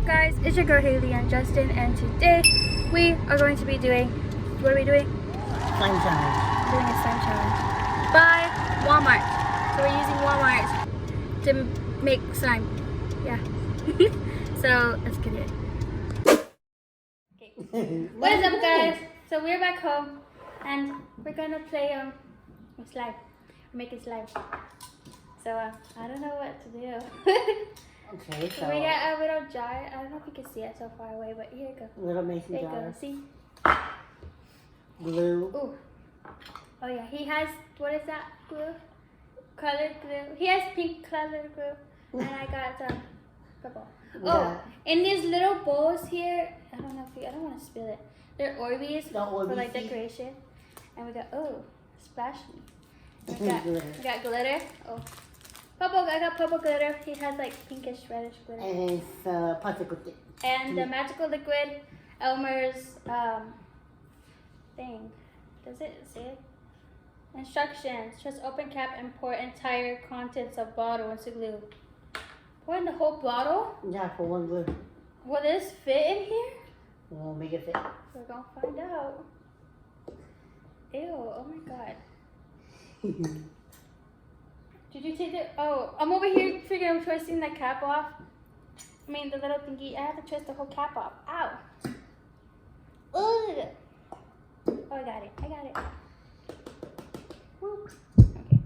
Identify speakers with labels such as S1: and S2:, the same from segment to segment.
S1: Guys, it's your girl Haley and Justin, and today we are going to be doing, what are we doing?
S2: Slime challenge.
S1: Doing a slime challenge by Walmart. So we're using Walmart to make slime. Yeah. So let's get it. Okay. What is up, guys? So we're back home and we're gonna play with slime. We're making slime. So I don't know what to do.
S2: Okay, so
S1: We got a little jar. I don't know if you can see it so far away, but here you go.
S2: little mason
S1: There you
S2: jar.
S1: go. See?
S2: Glue.
S1: Ooh. Oh yeah, he has, what is that glue? Colored glue. He has pink colored glue. And I got some purple. Oh, in these little bowls here, I don't know if you, I don't want to spill it. They're Orbeez for like decoration. And we got, oh, splashy. We got glitter. Oh. Purple, I got purple glitter. He has like pinkish, reddish glitter.
S2: And it's popsicle stick.
S1: And the magical liquid, Elmer's thing. Does it say it? Instructions. Just open cap and pour entire contents of bottle into glue. Pour in the whole bottle?
S2: Yeah, for one glue.
S1: Will this fit in here?
S2: We'll make it fit.
S1: We're gonna find out. Ew, oh my god. Did you take it? Oh, I'm over here figuring I'm twisting the cap off. I mean, the little thingy. I have to twist the whole cap off. Ow. Ugh. Oh, I got it. I got it. Woo. Okay.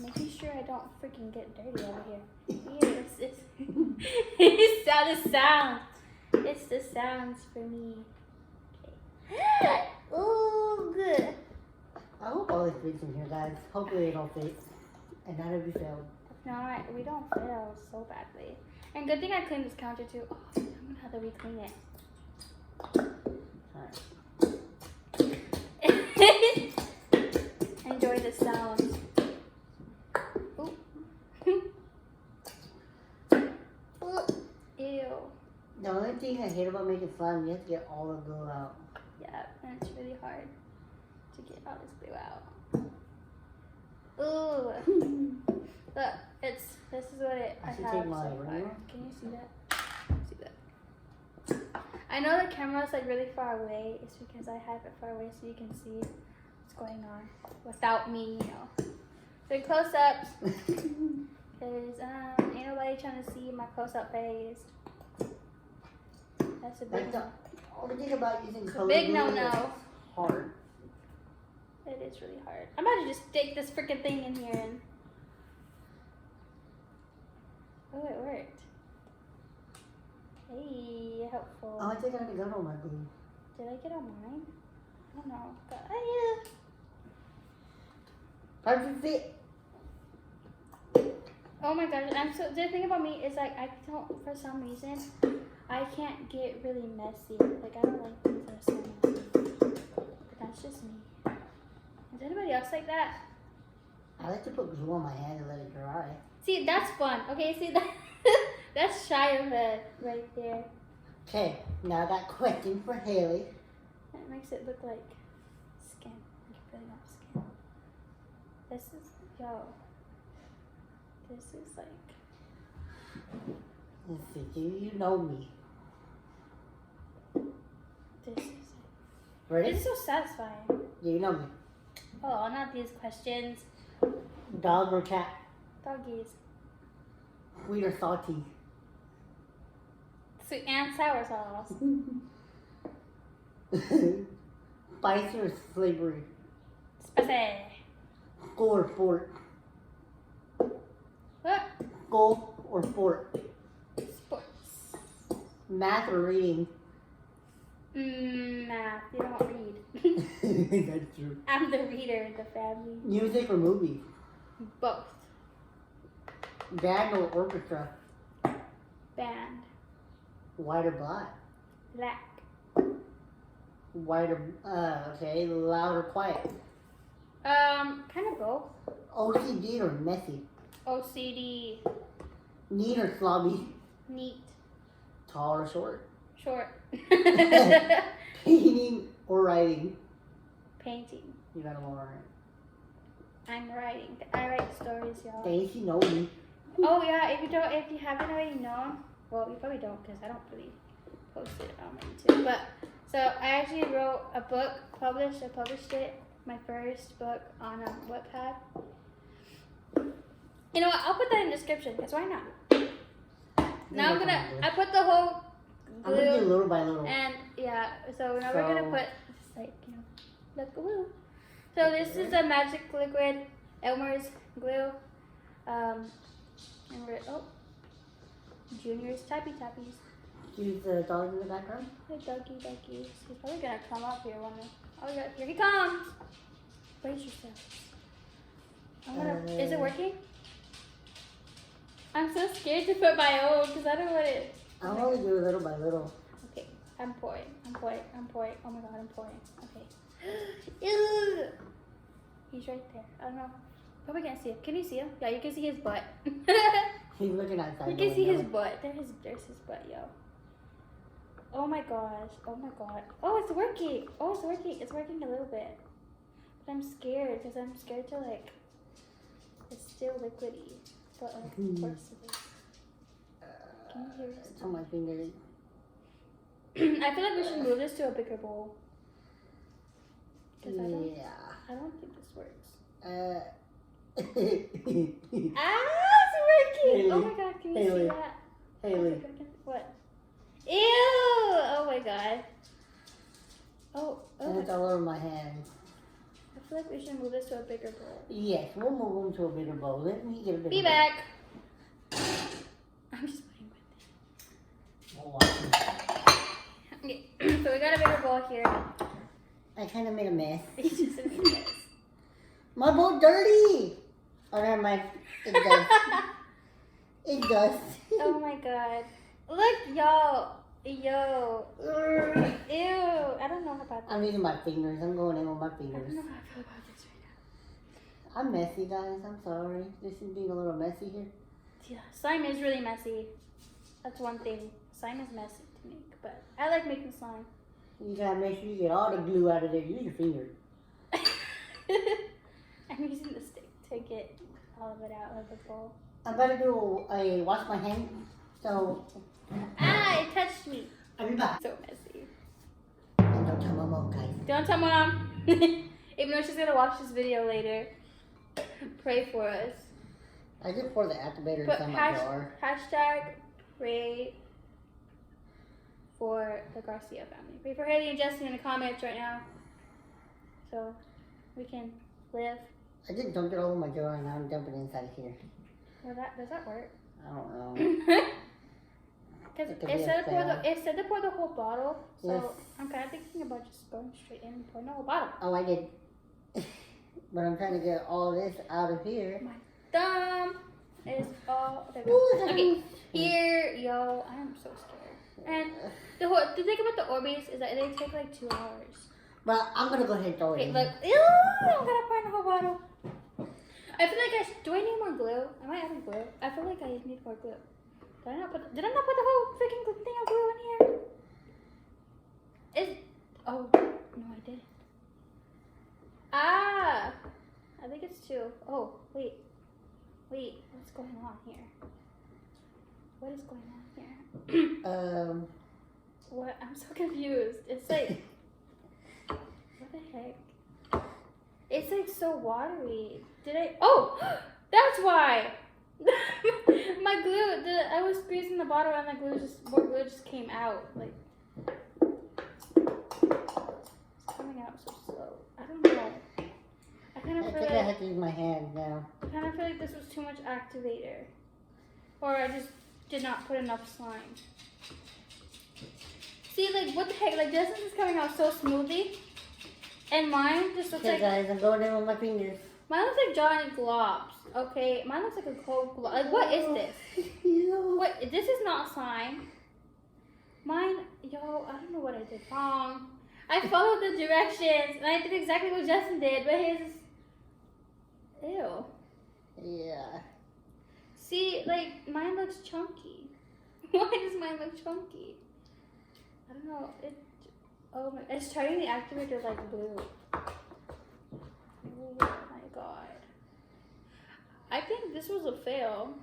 S1: Making sure I don't freaking get dirty over here. Ew, it's it's the sound. It's the sounds for me. Okay. Ooh, good.
S2: I hope all this fits in here, guys. Hopefully they don't fit. And none of you failed.
S1: No, we don't fail so badly. And good thing I cleaned this counter too. Oh, I'm gonna have to re-clean it.
S2: Alright.
S1: Enjoy the sounds. Ooh. Ew.
S2: The only thing I hate about making slime, you have to get all the glue out.
S1: Yeah, and it's really hard to get all this glue out. Ooh. Look, this is what it
S2: I should
S1: have
S2: take my
S1: so far.
S2: ringer.
S1: Can you see that? See that? I know the camera's like really far away. It's because I have it far away so you can see what's going on without me, you know. So close-ups. Because ain't nobody trying to see my close-up face. That's a big no.
S2: All the thing about using color
S1: Big
S2: glue
S1: no-no.
S2: is hard.
S1: It is really hard. I'm about to just stick this freaking thing in here and... Oh, it worked. Hey, helpful.
S2: Oh, I think I had to gun on my glue.
S1: Did I get on mine? I don't know. But,
S2: Perfect fit.
S1: oh my gosh, the thing about me is like I don't, for some reason, I can't get really messy. Like I don't like things that are so messy. But that's just me. Is anybody else like that?
S2: I like to put glue on my hand and let it dry.
S1: See, that's fun. Okay, see that that's childhood right there.
S2: Okay, now I got a question for Haley.
S1: It makes it look like skin. Like you really have skin. This is This is like.
S2: Let's see, do you know me?
S1: This is.
S2: Ready?
S1: This is so satisfying.
S2: Do you know me?
S1: Oh, not these questions.
S2: Dog or cat?
S1: Doggies.
S2: Sweet or salty?
S1: Sweet and sour sauce.
S2: Spicy or savory?
S1: Spicy.
S2: School or sport?
S1: What?
S2: School or sport?
S1: Sports.
S2: Math or reading?
S1: Math. You don't read.
S2: That's true.
S1: I'm the reader in the family.
S2: Music or movie?
S1: Both.
S2: Band or orchestra?
S1: Band.
S2: White or black?
S1: Black.
S2: White or, okay, loud or quiet?
S1: Kind of both.
S2: OCD or messy?
S1: OCD.
S2: Neat or slobby?
S1: Neat.
S2: Tall or short?
S1: Short.
S2: Painting Or writing.
S1: Painting.
S2: You gotta learn.
S1: I'm writing. I write stories, y'all.
S2: Dang, she knows me.
S1: Oh yeah, if you haven't already known, well, you probably don't because I don't really post it on YouTube. But so I actually wrote a book, I published it, my first book on Wattpad. You know what? I'll put that in the description because why not? Now I put the whole glue.
S2: I'm gonna do little by little.
S1: And yeah, so now we're gonna put just like the glue. So this is a magic liquid, Elmer's glue. And we're Junior's tappy tappies.
S2: Use the dog in the background.
S1: Hey, doggy. He's probably gonna come up here one day. Oh yeah, here he comes. Brace yourself. Is it working? I'm so scared to put my own because I don't want it.
S2: I'll only do it little by little.
S1: Okay, I'm pouring. Oh my god, I'm pouring. Okay. Ew. He's right there. I don't know. Probably can't see him. Can you see him? Yeah, you can see his butt.
S2: He's looking outside.
S1: You can see his butt. There's his butt, yo. Oh my gosh. Oh, it's working. It's working a little bit. But I'm scared because I'm scared to like. It's still liquidy. But like, of course it is. Can you hear this?
S2: It's on my fingers.
S1: I feel like we should move this to a bigger bowl.
S2: Yeah.
S1: I don't think this works.
S2: It's
S1: working!
S2: Haley.
S1: Oh my god, can you see that?
S2: Haley.
S1: What? Ew! Oh my god. Oh.
S2: And it's all over my hands.
S1: I feel like we should move this to a bigger bowl.
S2: Yes, we'll move them to a bigger bowl. Let me get a bigger
S1: Be
S2: bowl.
S1: back! I'm just playing with it.
S2: We'll watch it.
S1: Okay, so we got a bigger bowl here.
S2: I kind of made a mess.
S1: It's just a mess.
S2: My bowl dirty! Oh, never mind. It does. It does.
S1: Oh my god. Look, y'all. Yo. Ew. I don't know about that.
S2: I'm using my fingers. I'm going in with my
S1: I don't
S2: fingers.
S1: know how I feel about this right now.
S2: I'm messy, guys. I'm sorry. This is being a little messy here.
S1: Yeah, slime is really messy. That's one thing. Slime is messy to make, but I like making slime.
S2: You gotta make sure you get all the glue out of there. Use your finger.
S1: I'm using the stick to get all of it out of the bowl.
S2: I'm about to do a wash my hand. So.
S1: Ah, it touched me.
S2: I'll be back.
S1: So messy.
S2: And don't tell my mom, guys.
S1: Don't tell mom. Even though she's gonna watch this video later. Pray for us.
S2: I just pour the activator
S1: But
S2: inside my jar.
S1: hashtag pray for the Garcia family. Pray for Haley and Justin in the comments right now. So we can live.
S2: I just dumped it all in my jar and now I'm dumping it inside here.
S1: Well, does that work?
S2: I don't know.
S1: Because
S2: It could
S1: it
S2: be
S1: said
S2: a
S1: to pour the whole bottle. So
S2: Yes.
S1: I'm kind of thinking about just going straight in and pouring the whole bottle.
S2: Oh, I did. But I'm trying to get all this out of here.
S1: My thumb is all there.
S2: Ooh,
S1: Okay, here, yo, I am so scared. And the thing about the Orbeez is that they take like 2 hours.
S2: But I'm gonna go ahead and throw it
S1: Okay,
S2: in.
S1: look, I'm gonna pour in the whole bottle. I feel like do I need more glue? I might have glue. I feel like I need more glue. Did I not put the whole freaking thing of glue in here? Oh, no, I didn't. Ah, I think it's 2. Oh, wait, what's going on here? What is going on here? What? I'm so confused. It's like, what the heck? It's like so watery. Oh, that's why. My glue, I was squeezing the bottle and more glue just came out. Like, it's coming out so slow. I don't know. I kind of feel
S2: think I
S1: like
S2: have to use my hand now.
S1: I kind of feel like this was too much activator, or I just did not put enough slime. See, like, what the heck? Like, Justin's is coming out so smoothly, and mine just looks
S2: Okay,
S1: like
S2: guys, I'm going in with my fingers.
S1: mine looks like giant globs. Okay, mine looks like a cold glob. Like, what is this? What? This is not slime. Mine, yo, I don't know what I did wrong. I followed the directions, and I did exactly what Justin did, but his, ew.
S2: Yeah.
S1: See, like, mine looks chunky. Why does mine look chunky? I don't know. Oh my, it's turning the activator like blue. Oh my god. I think this was a fail.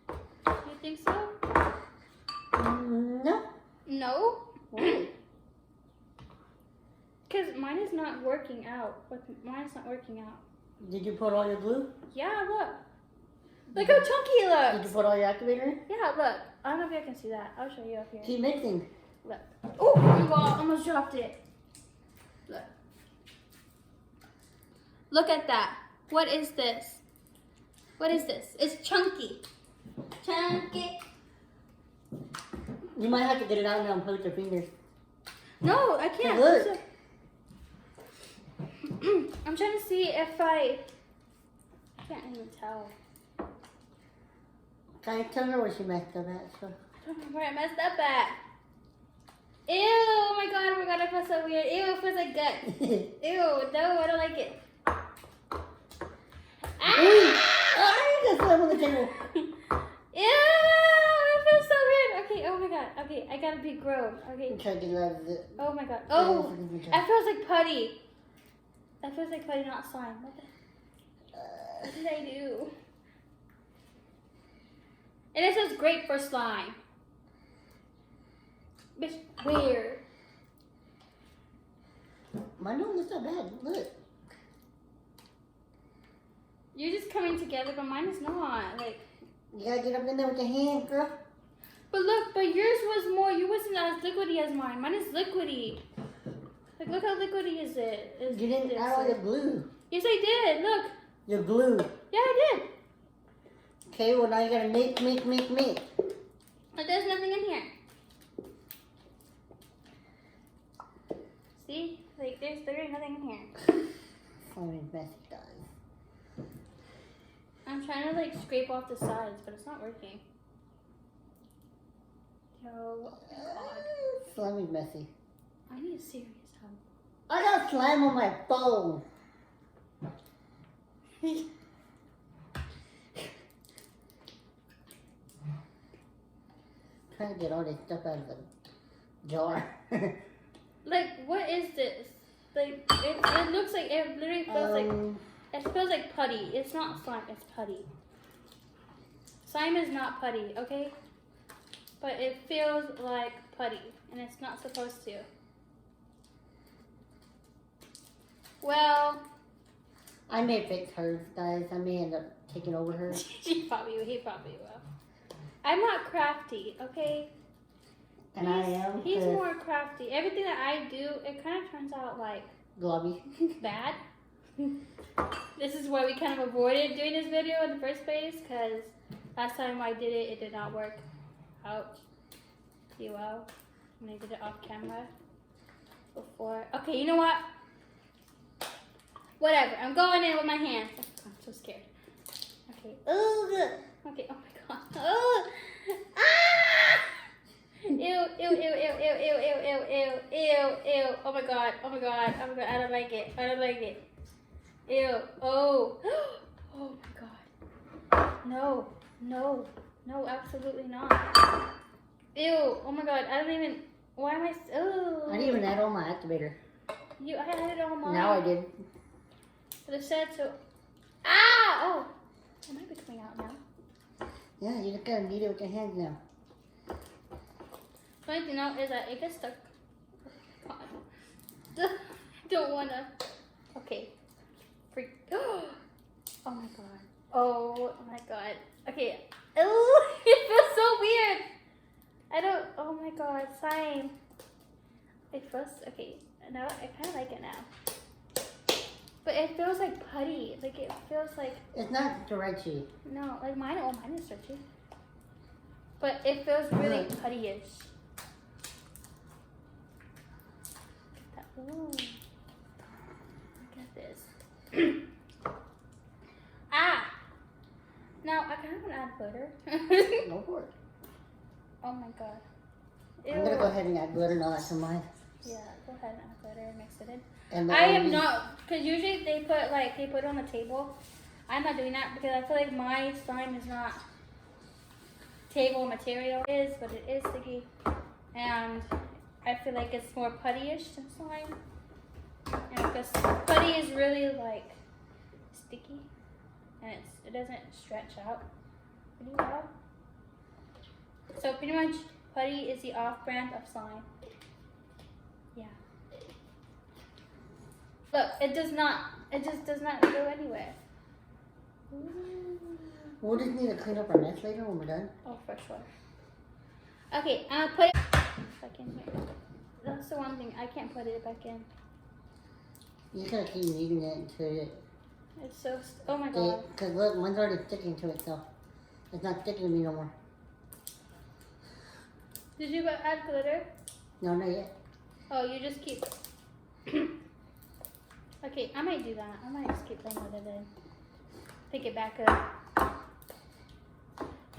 S1: You think so?
S2: No.
S1: No?
S2: Why?
S1: Because mine is not working out. Mine's not working out.
S2: Did you put all your glue?
S1: Yeah, look. Look how chunky it looks.
S2: Did you put all your activator in?
S1: Yeah, look. I don't know if you can see that. I'll show you up here.
S2: Keep mixing.
S1: Look. Oh my god, almost dropped it. Look. Look at that. What is this? What is this? It's chunky. Chunky.
S2: You might have to get it out now and put it with your fingers.
S1: No, I can't.
S2: Look.
S1: I'm trying to see if I can't even tell.
S2: Can I tell her where she messed up at? So.
S1: I don't know where I messed up at. Ew, oh my god, I feel so weird. Ew, it feels like gut. Ew, no, I don't like it.
S2: I just slam on the table.
S1: Ew, it feels so weird. Okay, oh my god. Okay, I gotta be grown. Okay.
S2: Try to get it out of it.
S1: Oh my god. Oh, that feels like putty. That feels like putty, not slime. What did I do? And it says great for slime. Bitch, weird.
S2: Mine don't look that bad. Look.
S1: You're just coming together, but mine is not. Like,
S2: You gotta get up in there with your hands, girl.
S1: but look, but yours was more. You wasn't as liquidy as mine. Mine is liquidy. Like, look how liquidy is it?
S2: You didn't add all your glue.
S1: Yes, I did. Look.
S2: Your glue.
S1: Yeah, I did.
S2: Okay, well now you gotta make.
S1: But there's nothing in here. See? Like, there's literally nothing in here.
S2: Oh, messy guys.
S1: I'm trying to, like, scrape off the sides, but it's not working. Yo, oh my god.
S2: Slimey's messy.
S1: I need serious help.
S2: I got slime on my phone. Trying to get all this stuff out of the jar.
S1: Like, what is this? Like, it looks like, it literally feels like, it feels like putty. It's not slime, it's putty. Slime is not putty, okay? But it feels like putty, and it's not supposed to. Well,
S2: I may fix hers, guys. I may end up taking over hers.
S1: he probably will. I'm not crafty, okay?
S2: And I am.
S1: He's more crafty. Everything that I do, it kind of turns out like
S2: globby.
S1: bad. This is why we kind of avoided doing this video in the first place, because last time I did it, it did not work out too well. And I did it off camera before. Okay, you know what? Whatever. I'm going in with my hands. I'm so scared. Okay. Ugh. Okay. Oh my god. Ugh. Ah! Ew, ew, ew, ew, ew, ew, ew, ew, ew, ew, ew. Oh my god. Oh my god. Oh my god. I don't like it. I don't like it. Ew. Oh. Oh my god. No. No. No, absolutely not. Ew. Oh my god. I don't even. Why am I? Oh.
S2: I didn't even add on my activator.
S1: I had it on mine.
S2: Now I did.
S1: But it said so. Ah! Oh. It might be coming out now.
S2: Yeah, you just gotta knead it with your hands now.
S1: The only thing now is that it gets stuck. Oh my god. Don't wanna. Okay. Freak. Oh my god. Oh my god. Okay. Oh, it feels so weird. I don't. Oh my god. Slime. It feels. Okay. No, I kind of like it now. But it feels like putty. Like it feels like.
S2: It's not stretchy.
S1: No, like mine. Oh, mine is stretchy. But it feels really putty-ish. Look at that. Ooh. Look at this. Ah! Now, I kind of want to add glitter.
S2: Go for it.
S1: Oh my god.
S2: I'm gonna go ahead and add glitter now that's in mine.
S1: Yeah, go ahead and add glitter and mix it in.
S2: And
S1: I am not, because usually they put it on the table. I'm not doing that because I feel like my slime is not table material. It is, but it is sticky. And I feel like it's more putty-ish than slime. And because putty is really like sticky and it doesn't stretch out pretty well. So pretty much putty is the off-brand of slime. Yeah. Look, it just does not go anywhere.
S2: We'll just need to clean up our mess later when we're done.
S1: Oh, for sure. Okay, I'll put it back in here. That's the one thing, I can't put it back in.
S2: You just gotta keep kneading it until it...
S1: It's so, oh my god.
S2: Because look, mine's already sticking to it, so it's not sticking to me no more.
S1: Did you add glitter?
S2: No, not yet.
S1: Oh, you just keep... Okay, I might do that. I might just keep playing with it then. Pick it back up.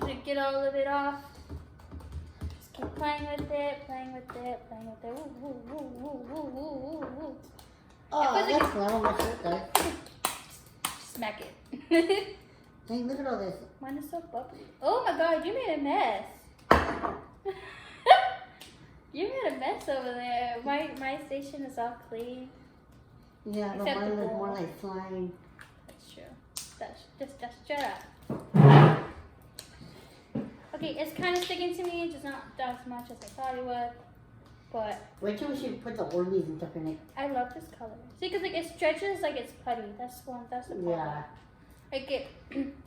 S1: To get all of it off. Just keep playing with it, playing with it, playing with it. Woo, woo, woo, woo, woo, woo, woo, woo.
S2: Oh, that's not on my shirt, guys.
S1: Smack it.
S2: Hey, look at all this.
S1: Mine is so bubbly. Oh my god, you made a mess. You made a mess over there. My station is all clean.
S2: Yeah, but
S1: Except
S2: mine
S1: the
S2: looks
S1: bowl.
S2: more like slime.
S1: That's true. Just shut up. Okay, it's kind of sticking to me, just not as much as I thought it would. But
S2: Wait till we should put the Orbeez and stuff in it.
S1: I love this color. See, because like it stretches like it's putty. That's the problem.
S2: Yeah.
S1: Like it,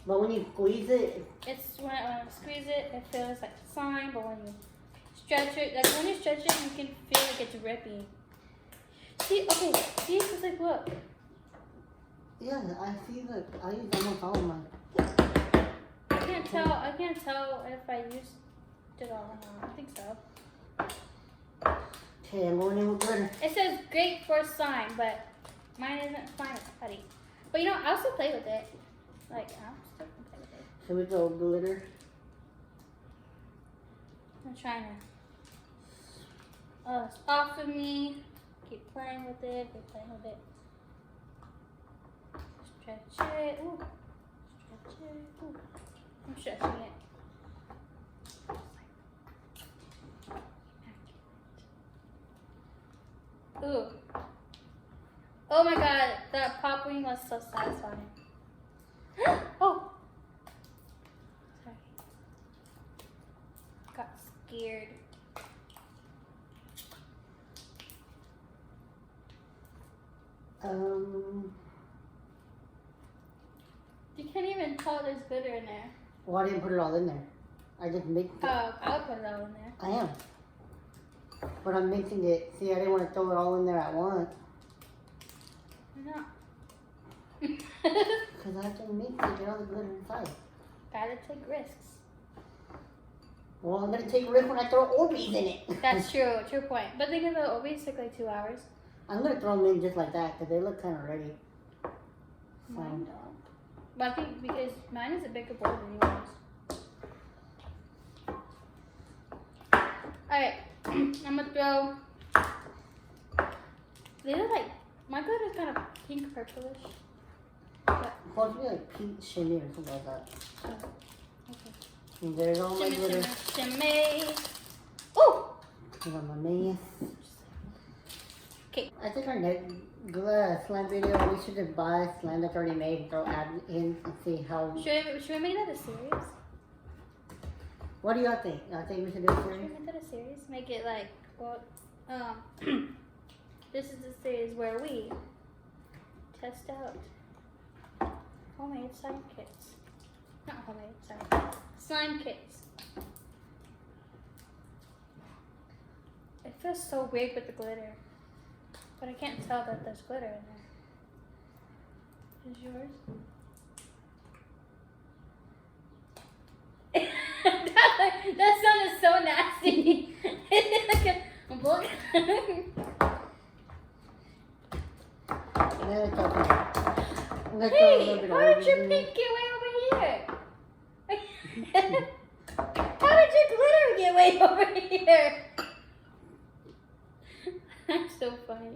S2: But when you squeeze it,
S1: it's when I squeeze it, it feels like slime. But when you stretch it, like when you stretch it, you can feel like it's ripping. See, okay, see, it's like look.
S2: yeah, I see the. I use almost all of mine.
S1: I can't tell if I used it all or not. I think so.
S2: Okay, I'm going in with glitter.
S1: It says great for slime, but mine isn't slime, it's putty. But you know, I'll still play with it. Like, I'll still play with it.
S2: Should we go glitter?
S1: I'm trying to. Oh, it's off of me. Keep playing with it, keep playing with it. Stretch it. Ooh. Stretch it. Ooh. I'm stretching it. Ooh. Oh my god, that popping was so satisfying. Oh! Sorry. Got scared. You can't even tell there's glitter in there.
S2: Well, I didn't put it all in there. I just mixed it.
S1: Oh, I'll put it all in there.
S2: I am. But I'm mixing it. See, I didn't want to throw it all in there at once.
S1: Why not?
S2: Because I have to mix it, get all the glitter inside.
S1: Gotta take risks.
S2: Well, I'm going to take a risk when I throw Orbeez in it.
S1: That's true, true point. But think of the Orbeez took like 2 hours.
S2: I'm going to throw them in just like that because they look kind of ready.
S1: Mine don't. But I think because mine is a bigger bowl than yours. Alright, I'm gonna throw. They look like, my glitter is kind of pink purplish. But,
S2: Supposed to be like pink shimmy or something like that.
S1: oh, okay.
S2: And there's all my
S1: Shimmy,
S2: glitter.
S1: shimmy, shimmy. Oh!
S2: Here's all my mess.
S1: Okay.
S2: I think our next slime video, we should just buy slime that's already made and throw add in and see how.
S1: Should we make that a series?
S2: What do y'all think? Y'all think we should do a
S1: Should
S2: series?
S1: we make that a series? Make it like, well, this is the series where we test out homemade slime kits. Not homemade, sorry. Slime kits. It feels so weird with the glitter. But I can't tell that there's glitter in there. Is yours? that sounded so nasty. Like a book.
S2: Now it's okay. I'm gonna throw a
S1: Hey,
S2: little bit
S1: how
S2: of
S1: did your
S2: Orbeez in
S1: pink
S2: it.
S1: get way over here? How did your glitter get way over here? That's so funny.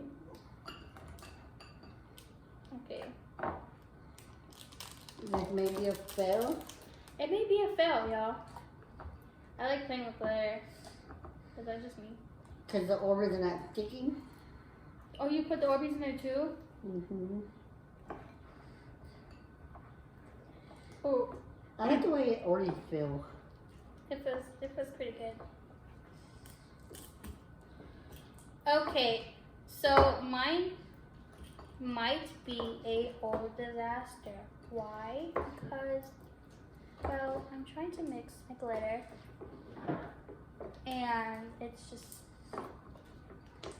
S1: Okay.
S2: This may be a fail.
S1: It may be a fail, y'all. I like playing with glitter. But that's just me.
S2: Because the Orbeez are not sticking.
S1: Oh, you put the Orbeez in there too?
S2: Mm-hmm.
S1: Oh,
S2: I like the way Orbeez feel.
S1: it feels pretty good. Okay, so mine might be a whole disaster. Why? Because, well, I'm trying to mix my glitter, and it's just,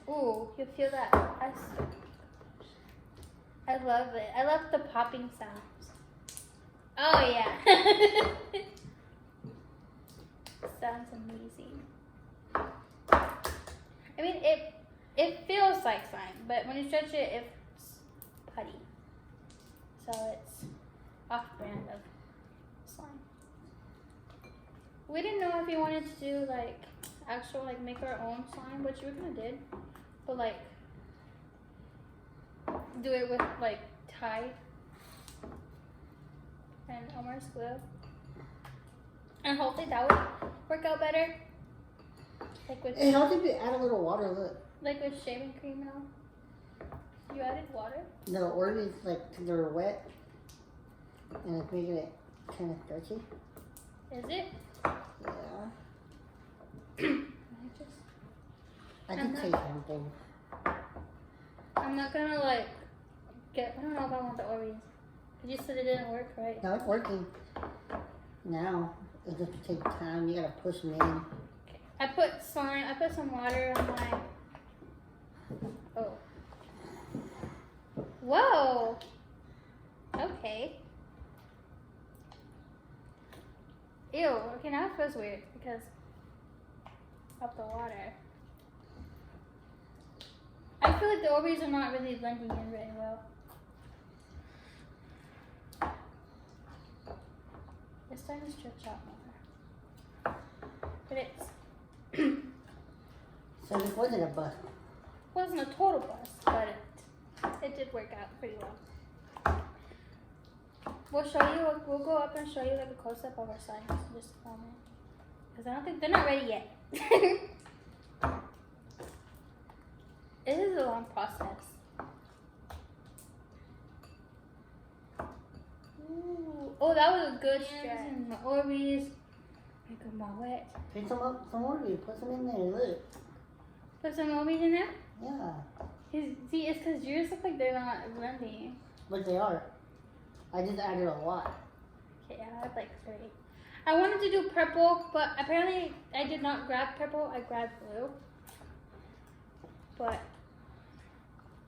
S1: ooh, you feel that? I love it. I love the popping sounds. Oh yeah. Sounds amazing. I mean, it feels like slime, but when you stretch it, it's putty. So it's off-brand of slime. We didn't know if we wanted to do like actual like make our own slime, which we kind of did, but like do it with like Tide and Elmer's glue, and hopefully that would work out better. Like with
S2: It helps if you add a little water. Look.
S1: like with shaving cream and all. You added water?
S2: The Orbeez, like, they're wet. And it's making it kind of stretchy.
S1: Is it?
S2: Yeah. I
S1: I'm
S2: can
S1: not-
S2: taste something.
S1: I'm not gonna like get. I don't know if I want the Oreos. You said it didn't work, right?
S2: No, it's working. Now, it just takes time. You gotta push them in.
S1: Okay. I put some water on my. Oh. Whoa. Okay. Ew. Okay, now it feels weird because of the water. I feel like the Oreos are not really blending in very well. It's starting to stretch out more. But
S2: So this wasn't a bust.
S1: wasn't a total bust, but it did work out pretty well. We'll go up and show you like a close-up of our slimes in just a moment. Because I don't think, they're not ready yet. It is a long process. Ooh. Oh, that was a good stretch. My Orbeez. Make them all wet.
S2: Pick some up, some Orbeez. Put some in there. Look.
S1: Put some Orbeez in there?
S2: Yeah.
S1: See, it's because yours look like they're not blending.
S2: But they are. I just added a lot.
S1: Okay, I had like 3. I wanted to do purple, but apparently I did not grab purple. I grabbed blue. But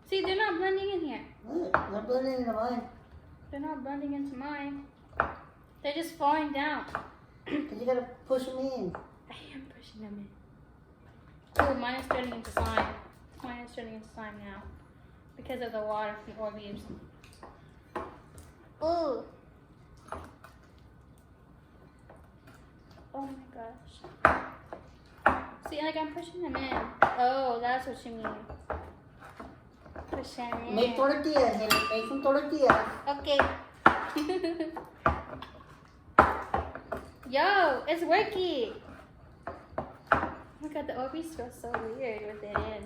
S1: see, they're not blending in here.
S2: Look, they're blending into mine.
S1: They're not blending into mine. They're just falling down.
S2: Because you gotta push them in.
S1: I am pushing them in. Oh, mine is turning into slime. Mine is turning into slime now because of the water from Orbeez. Ooh. Oh my gosh. See, like I'm pushing them in. Oh, that's what you mean. Push them in.
S2: Make tortillas, Haley. Make some tortillas.
S1: Okay. Yo, it's working. Oh my god, the Orbeez feels so weird with it in.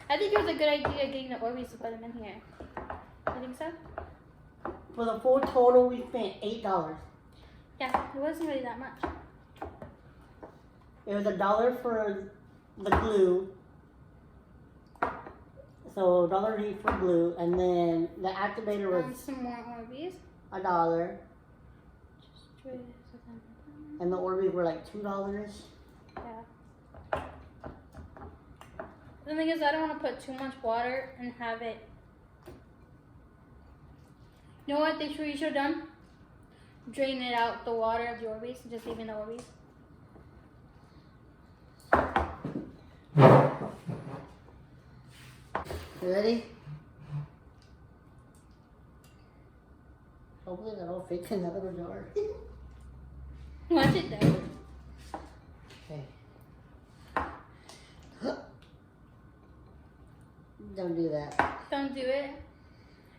S1: I think it was a good idea getting the Orbeez to put them in here. You think so?
S2: For the full total, we spent $8.
S1: Yeah, it wasn't really that much.
S2: It was $1 for the glue. So $1 each for glue, and then the activator was
S1: Some more Orbeez.
S2: $1, and the Orbeez were like $2.
S1: Yeah. The thing is, I don't want to put too much water and have it. You know what you should have done? Drain it out, the water of the Orbeez, and just leave in the Orbeez.
S2: You ready? Hopefully that'll fit in that little jar.
S1: Watch it though.
S2: Okay. Don't do that.
S1: Don't do it.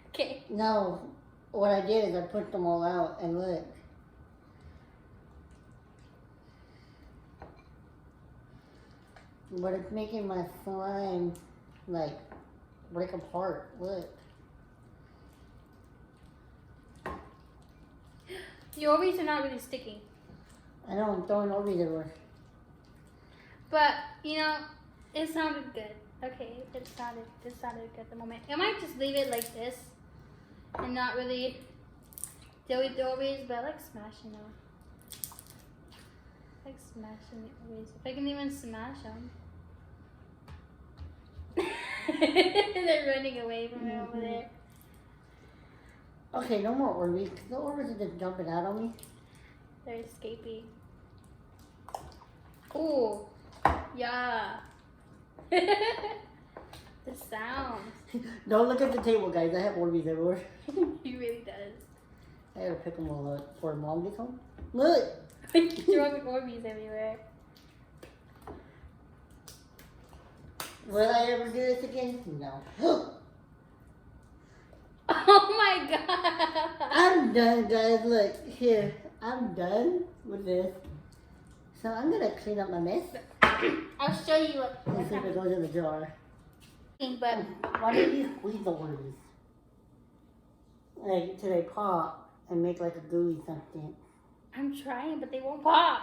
S1: Okay.
S2: No, what I did is I put them all out and look. But it's making my slime like break apart. Look.
S1: Your Orbeez are not really sticky.
S2: I know I'm throwing Orbeez everywhere.
S1: But, you know, it sounded good. Okay, it sounded good at the moment. I might just leave it like this and not really deal with the Orbeez, but I like smashing them. I like smashing the Orbeez. If I can even smash them. They're running away from me over there.
S2: Okay, no more Orbeez. The Orbeez are just jumping out on me.
S1: They're escaping. Ooh, yeah. The sounds.
S2: Don't look at the table, guys. I have Orbeez everywhere.
S1: He really does.
S2: I gotta pick them all up before Mom gets home. Look!
S1: Throwing Orbeez everywhere.
S2: Will I ever do this again? No.
S1: Oh my god!
S2: I'm done, guys. Look, here. I'm done with this. So I'm gonna clean up my mess.
S1: I'll show you what.
S2: And see if it goes in the jar.
S1: But
S2: Why don't you squeeze the Orbeez? Like, till they pop and make like a gooey something.
S1: I'm trying, but they won't pop.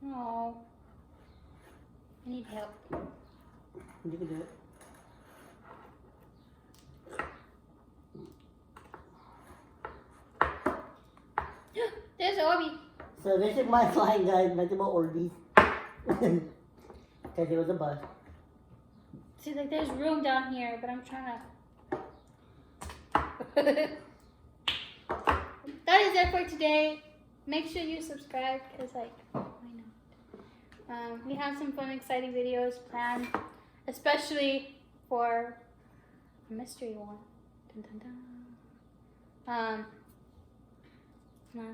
S1: Oh. I need help.
S2: You can do it.
S1: There's Orbeez.
S2: So this is my slime, guys. Nothing but Orbeez. Because it was a bust.
S1: See, like there's room down here, but I'm trying to. That is it for today. Make sure you subscribe, because like, why not? We have some fun, exciting videos planned, especially for a mystery one. Dun, dun, dun. Yeah.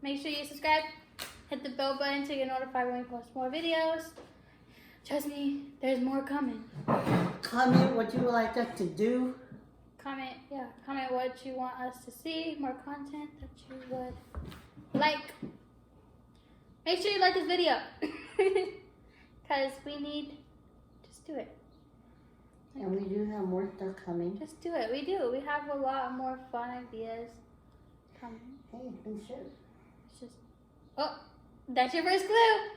S1: Make sure you subscribe, hit the bell button to get notified when we post more videos. Trust me, there's more coming.
S2: Comment what you would like us to do.
S1: Comment what you want us to see, more content that you would like. Make sure you like this video, because we need, just do it.
S2: And we do have more stuff coming.
S1: Just do it, we do. We have a lot more fun ideas coming.
S2: Hey, it's been sure.
S1: It's just, oh, that's your first clue.